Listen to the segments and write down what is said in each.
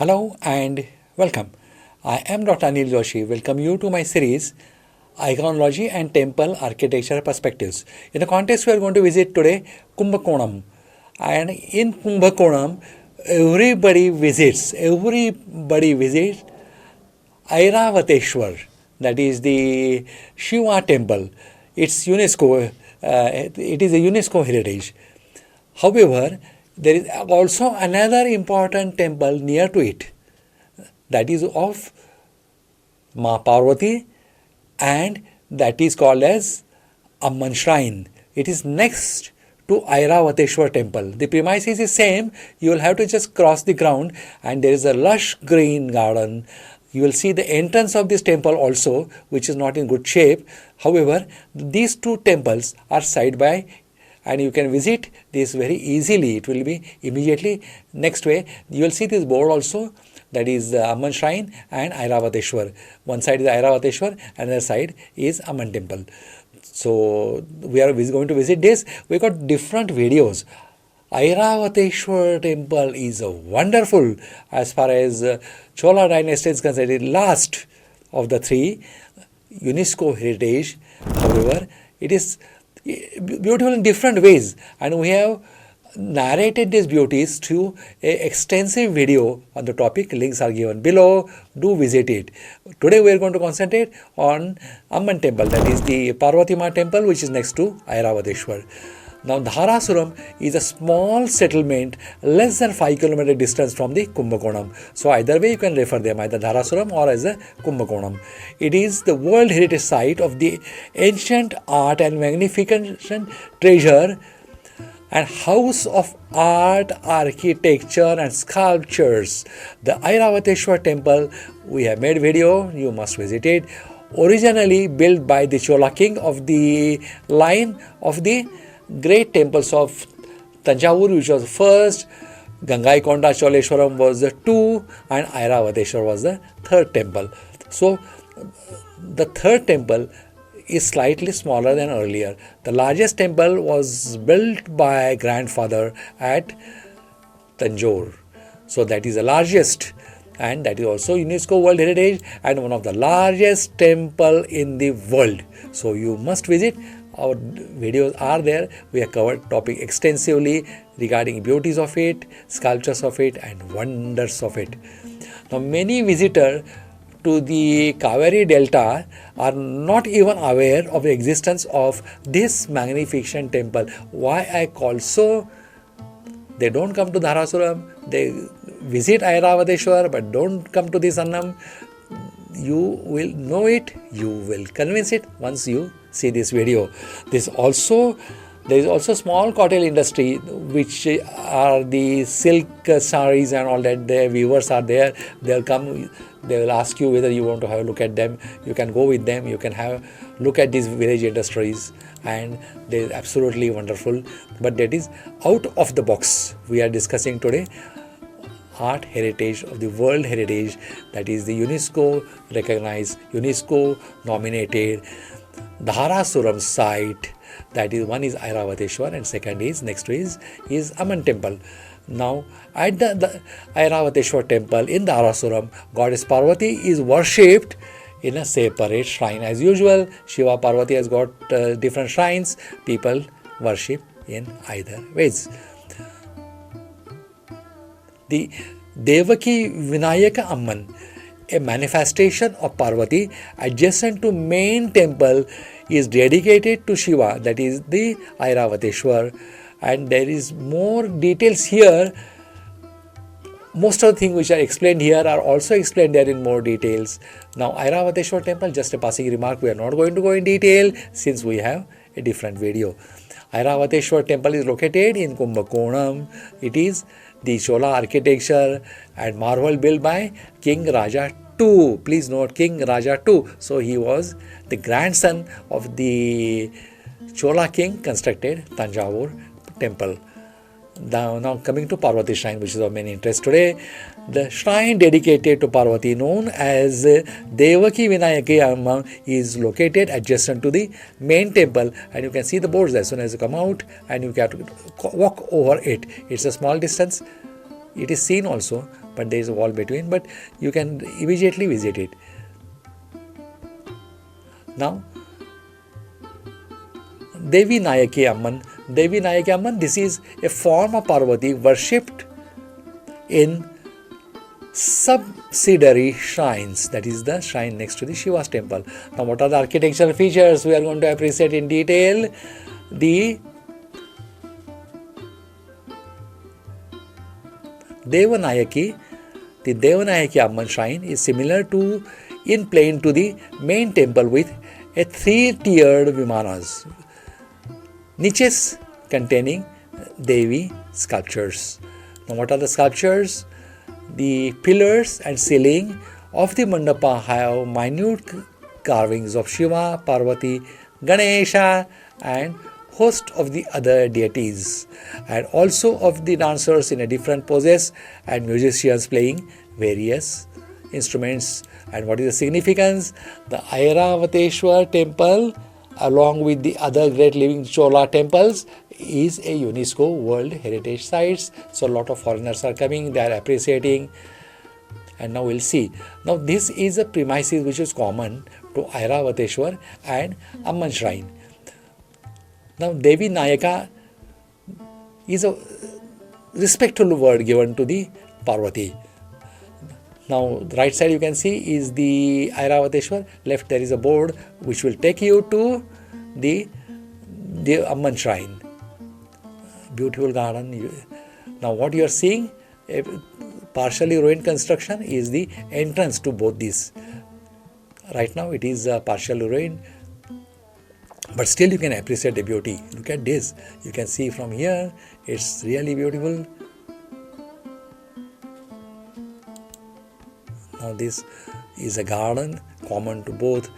Hello and welcome. I am Dr. Anil Joshi. Welcome you to my series Iconology and Temple Architecture Perspectives. In the context, we are going to visit today Kumbakonam. And in Kumbakonam, everybody visits Airavateshwar, that is the Shiva temple. It's UNESCO, it is a UNESCO heritage. However, there is also another important temple near to it, that is of Ma Parvati, and that is called as Amman Shrine. It is next to Airavateshwar temple. The premises is same. You will have to just cross the ground and there is a lush green garden. You will see the entrance of this temple also, which is not in good shape. However, these two temples are side by and you can visit this very easily. It will be immediately next way. You will see this board also, that is Amman Shrine and Airavateshwar. One side is Airavateshwar, another side is Amman Temple. So we are going to visit this. We got different videos. Airavateshwar temple is wonderful as far as Chola dynasty is concerned. It is last of the three UNESCO heritage. However, it is beautiful in different ways, and we have narrated these beauties through an extensive video on the topic. Links are given below. Do visit it. Today we are going to concentrate on Amman temple, that is the Parvati Ma temple, which is next to Airavateshwar. Now Dharasuram is a small settlement less than 5 km distance from the Kumbakonam. So either way you can refer them, either Dharasuram or as a Kumbakonam. It is the World Heritage Site of the ancient art and magnificent treasure and house of art, architecture and sculptures. The Airavateshwar temple, we have made video, you must visit it. Originally built by the Chola king of the line of the great temples of Tanjavur, which was first, Gangaikonda Choleshwaram was the two, and Airavateshwar was the third temple. So the third temple is slightly smaller than earlier. The largest temple was built by grandfather at Tanjore. So that is the largest, and that is also UNESCO World Heritage and one of the largest temple in the world. So you must visit. Our videos are there. We have covered topic extensively regarding beauties of it, sculptures of it and wonders of it. Now many visitors to the Kaveri Delta are not even aware of the existence of this magnificent temple. Why I call so? They don't come to Dharasuram, they visit Airavateshwar but don't come to this Annam. You will know it, you will convince it once you see this video. There is also small cottage industry, which are the silk sarees and all that. Their viewers are there. They'll come, they will ask you whether you want to have a look at them. You can go with them, you can have a look at these village industries, and they're absolutely wonderful. But that is out of the box. We are discussing today art heritage of the world heritage, that is the UNESCO recognized, UNESCO nominated Dharasuram site. That is, one is Airavateshwar and second is next to is Amman temple. Now at the Airavateshwar temple in Dharasuram, goddess Parvati is worshipped in a separate shrine. As usual, Shiva Parvati has got different shrines. People worship in either ways. The Devaki Vinayaka Amman, a manifestation of Parvati adjacent to main temple, is dedicated to Shiva, that is the Airavateshwar, and there is more details here. Most of the things which are explained here are also explained there in more details. Now Airavateshwar temple, just a passing remark, we are not going to go in detail since we have a different video. Airavateshwar temple is located in Kumbakonam. It is the Chola architecture and marvel built by King Raja II. Please note King Raja II. So he was the grandson of the Chola king, constructed Tanjavur temple. Now coming to Parvati shrine, which is of main interest today. The shrine dedicated to Parvati, known as Devaki Vinayaki Amma, is located adjacent to the main temple, and you can see the boards as soon as you come out and you have to walk over it. It's a small distance. It is seen also, but there is a wall between, but you can immediately visit it. Now, Devi Nayaki Amman. Devi Nayaki Amman, this is a form of Parvati worshipped in subsidiary shrines, that is the shrine next to the Shiva's temple. Now, what are the architectural features we are going to appreciate in detail? The Devanayaki, the Devanayaki Amman shrine is similar to in plane to the main temple with a three-tiered vimanas, niches containing Devi sculptures. Now, what are the sculptures? The pillars and ceiling of the mandapa have minute carvings of Shiva, Parvati, Ganesha and host of the other deities, and also of the dancers in a different poses and musicians playing various instruments. And what is the significance? The Airavateshwar temple, along with the other great living Chola temples, is a UNESCO World Heritage Sites. So a lot of foreigners are coming, they are appreciating. And now we'll see. Now this is a premises which is common to Airavateshwar and Amman Shrine. Now Devi Nayaka is a respectful word given to the Parvati. Now the right side you can see is the Airavateshwar, left there is a board which will take you to the Amman Shrine. Beautiful garden. Now what you are seeing, a partially ruined construction, is the entrance to both these. Right now it is partially ruined, but still you can appreciate the beauty. Look at this. You can see from here, it's really beautiful. Now this is a garden common to both.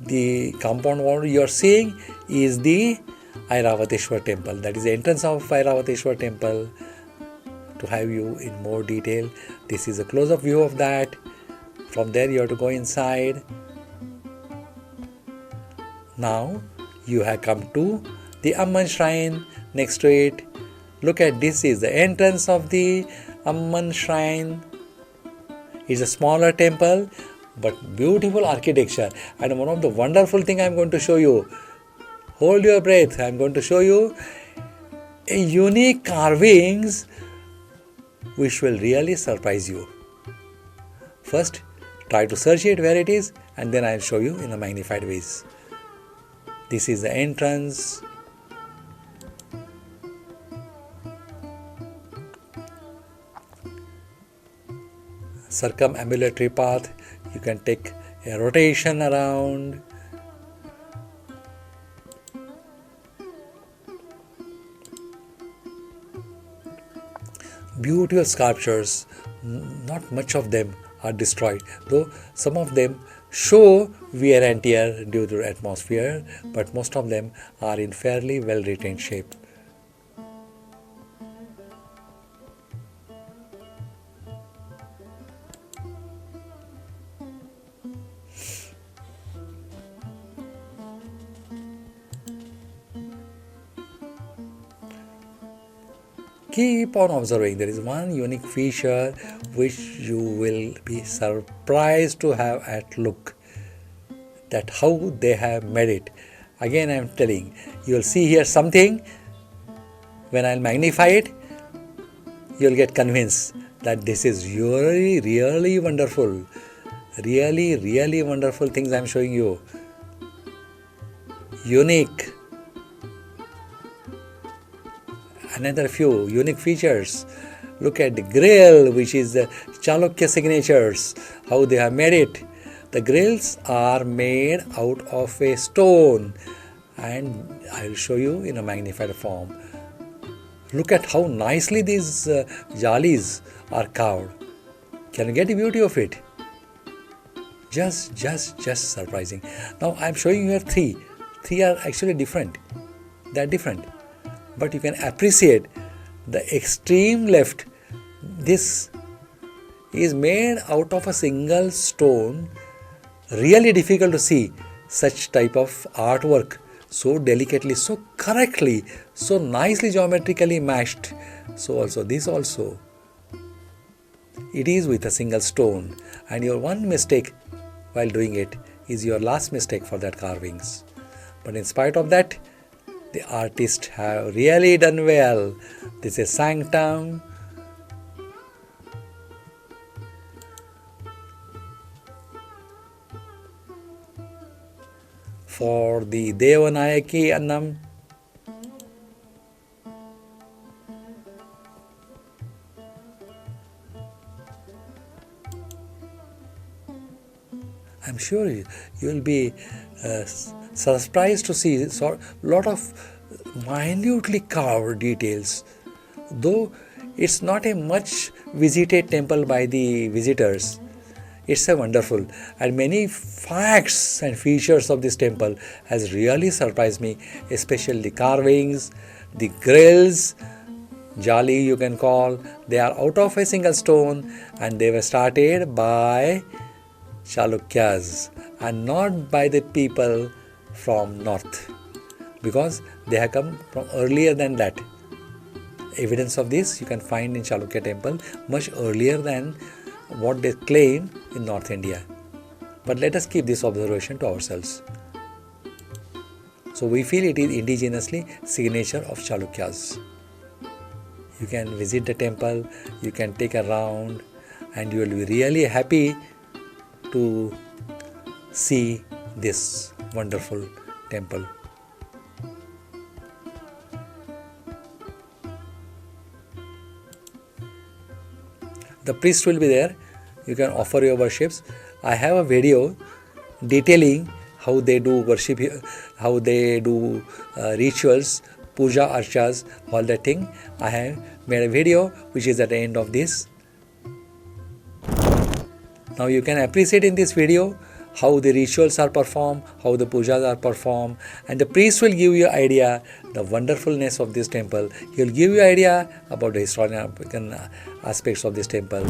The compound wall you are seeing is the Airavateshwar temple. That is the entrance of Airavateshwar temple. To have you in more detail, this is a close-up view of that. From there you have to go inside. Now you have come to the Amman Shrine. Next to it, look at this is the entrance of the Amman Shrine. It's a smaller temple but beautiful architecture, and one of the wonderful thing I am going to show you. Hold your breath. I am going to show you a unique carvings which will really surprise you. First, try to search it where it is, and then I will show you in a magnified ways. This is the entrance. Circumambulatory path. You can take a rotation around. Beautiful sculptures. Not much of them are destroyed, though some of them show wear and tear due to atmosphere, but most of them are in fairly well retained shape. Keep on observing. There is one unique feature which you will be surprised to have at look, that how they have made it. Again I am telling, you will see here something. When I will magnify it, you will get convinced that this is really wonderful. Really wonderful things I am showing you. Unique. Another few unique features. Look at the grill, which is the Chalukya signatures, how they have made it. The grills are made out of a stone, and I will show you in a magnified form. Look at how nicely these jalis are carved. Can you get the beauty of it? Just surprising. Now I am showing you here three. Three are actually different. They are different. But you can appreciate the extreme left. This is made out of a single stone. Really difficult to see such type of artwork. So delicately, so correctly, so nicely geometrically matched. So also this also. it is with a single stone, and your one mistake while doing it is your last mistake for that carvings. But in spite of that, the artists have really done well. This is sanctum for the Devanayaki Annam. I'm sure you will be surprised to see a lot of minutely carved details. Though it's not a much visited temple by the visitors, it's a wonderful, and many facts and features of this temple has really surprised me, especially the carvings, the grills, jali you can call. They are out of a single stone, and they were started by Chalukyas and not by the people from north, because they have come from earlier than that. Evidence of this you can find in Chalukya temple much earlier than what they claim in North India. But let us keep this observation to ourselves. So we feel it is indigenously signature of Chalukyas. You can visit the temple, you can take a round, and you will be really happy to see this wonderful temple. The priest will be there. You can offer your worships. I have a video detailing how they do worship, how they do rituals, puja, archas, all that thing. I have made a video which is at the end of this. Now you can appreciate in this video how the rituals are performed, how the pujas are performed, and the priest will give you idea the wonderfulness of this temple. He will give you idea about the historical aspects of this temple.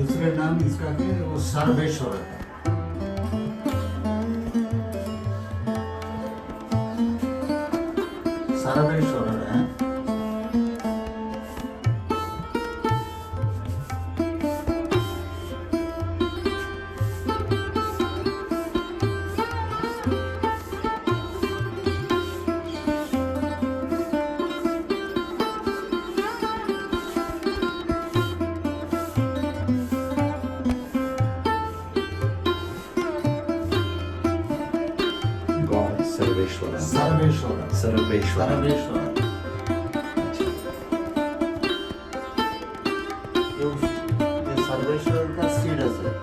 दूसरे नाम इसका के वो सर्वेश्वर है। सर्वेश्वर है। God Sarveshwar Sarveshwar Sarveshwar Sarveshwar ये सर्वेश्वर का सीडस है।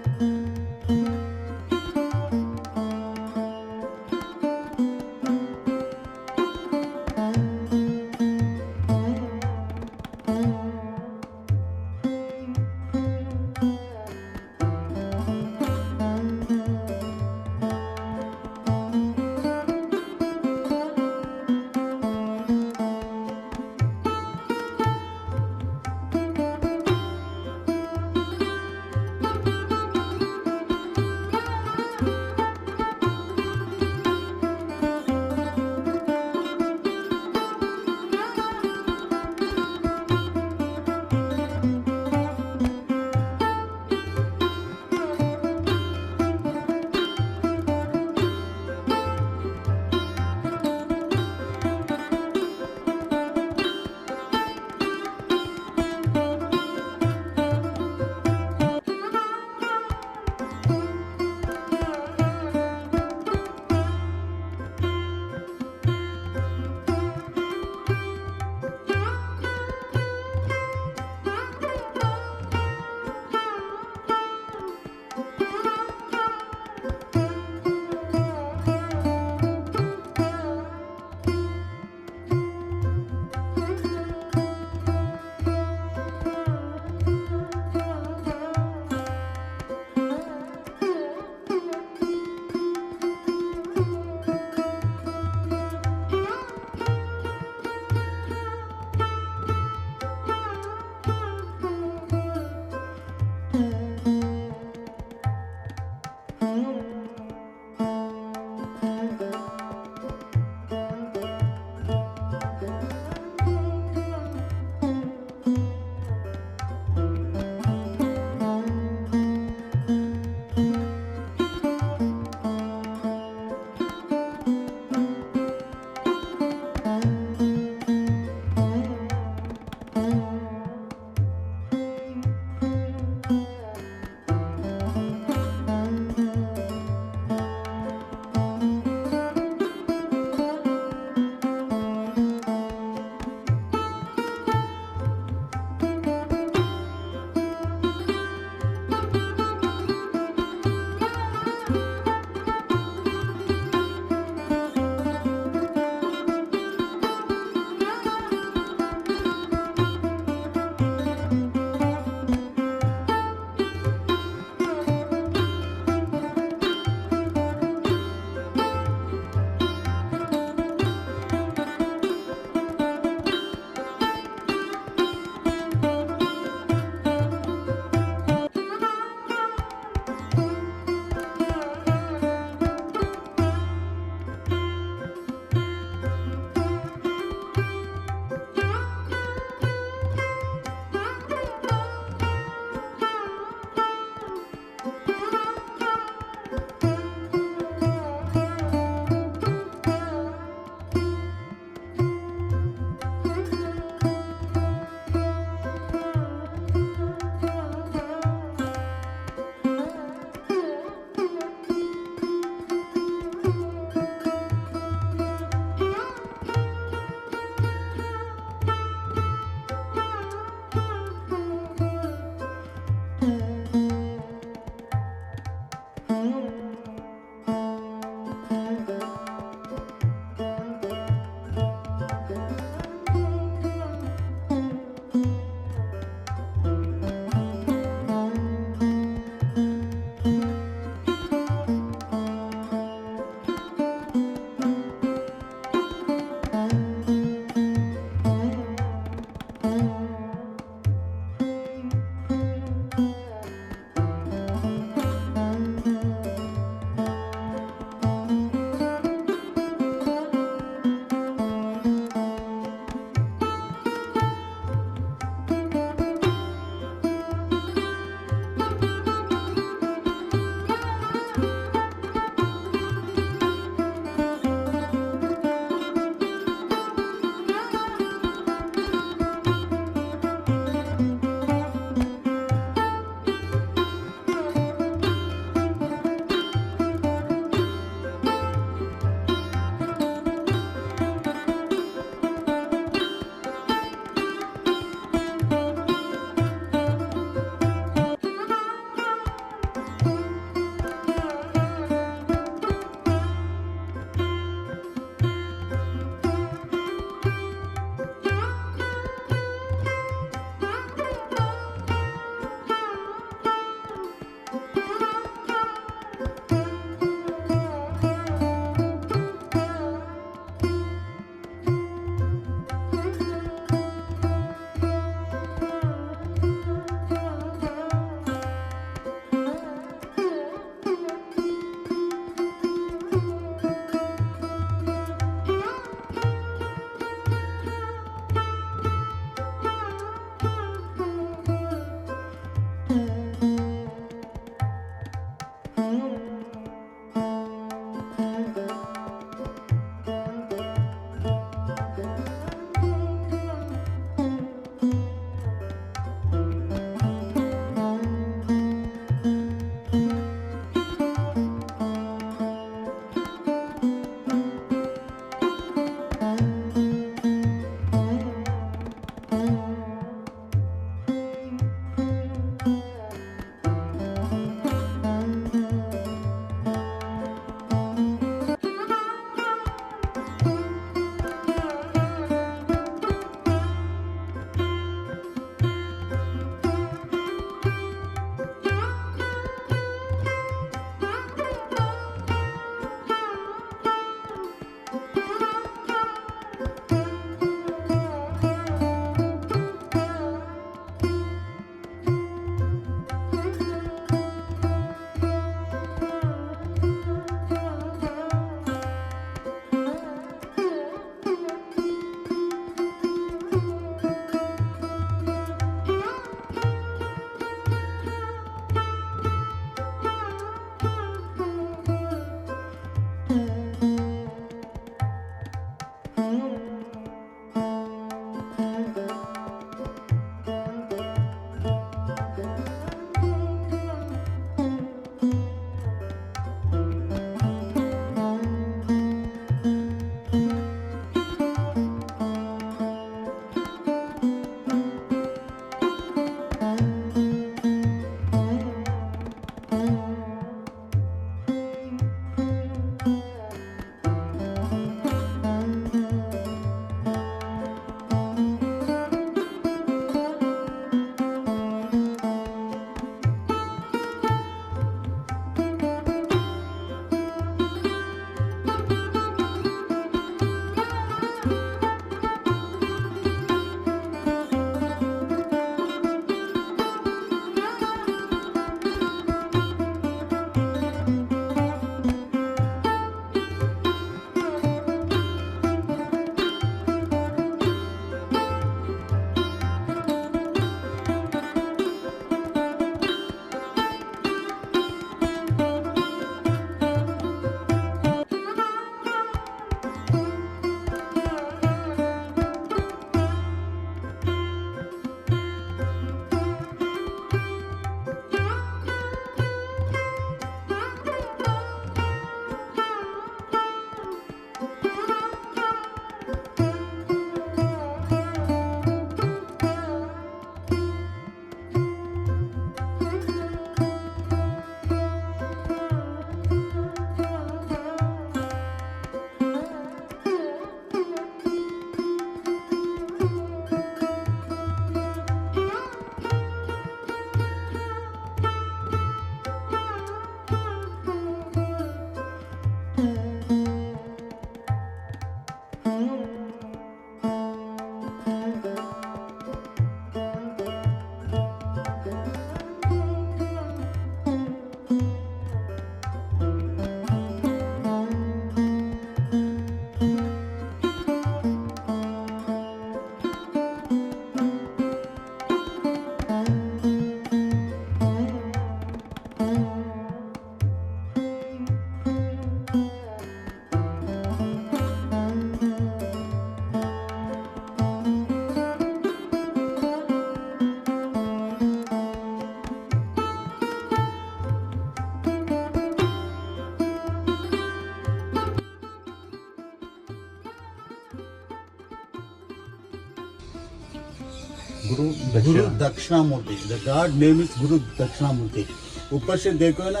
Guru Dakshinamurthy the God name is गुरु दक्षिणामूर्ति ऊपर से देखो ना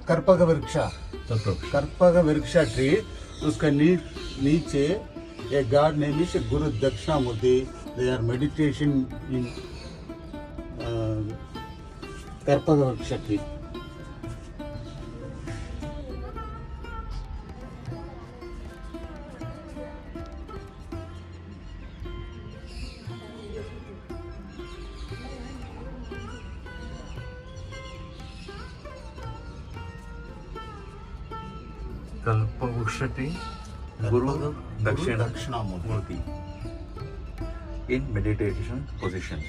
कर्पग वृक्ष ट्री उसका नीचे a god name is Guru Dakshinamurti they are meditation in Karpaga vriksha tree Kalpavrushati Guru Dakshinamurti in meditation position.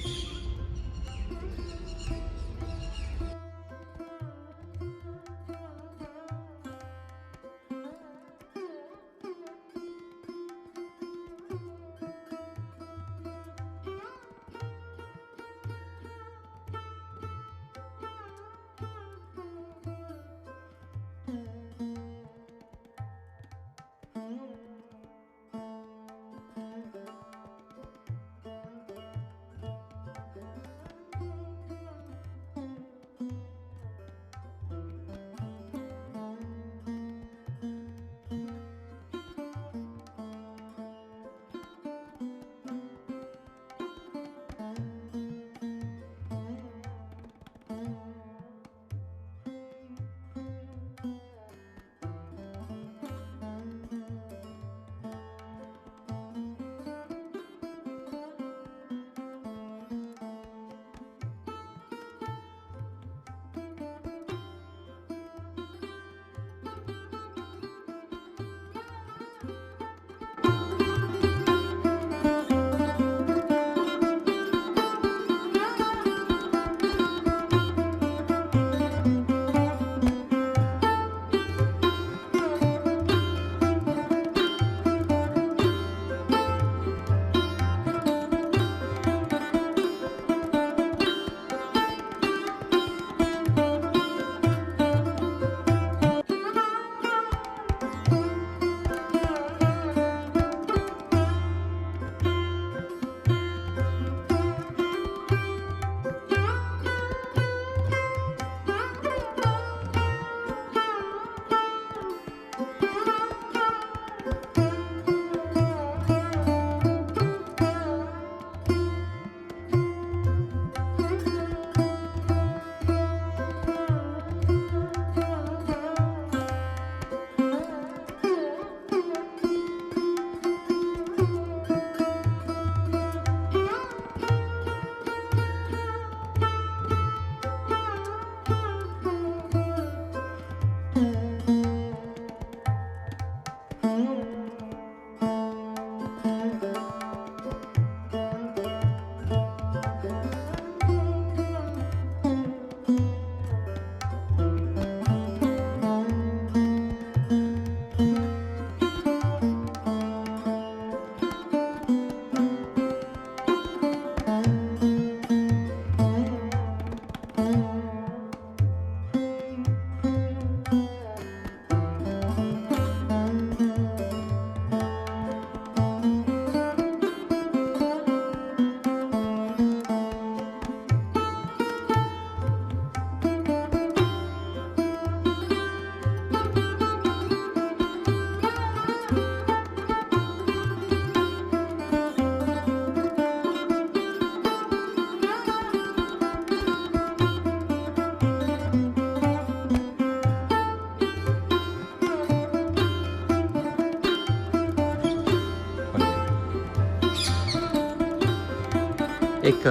एक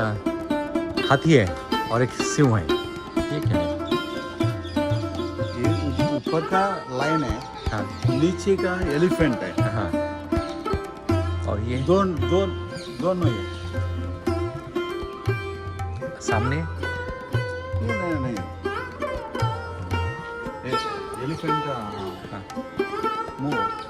हाथी है और एक सिंह है, ये क्या है? ये ऊपर का लाइन है, हाँ नीचे का एलिफेंट है। हाँ, और ये दोनों ये सामने नहीं एलिफेंट का हाँ। मुंह।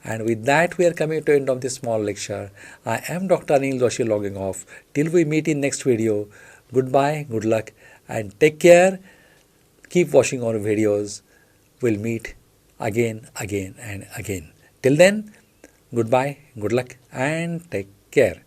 And with that, we are coming to the end of this small lecture. I am Dr. Anil Joshi logging off. Till we meet in next video, goodbye, good luck, and take care. Keep watching our videos. We'll meet again and again. Till then, goodbye, good luck, and take care.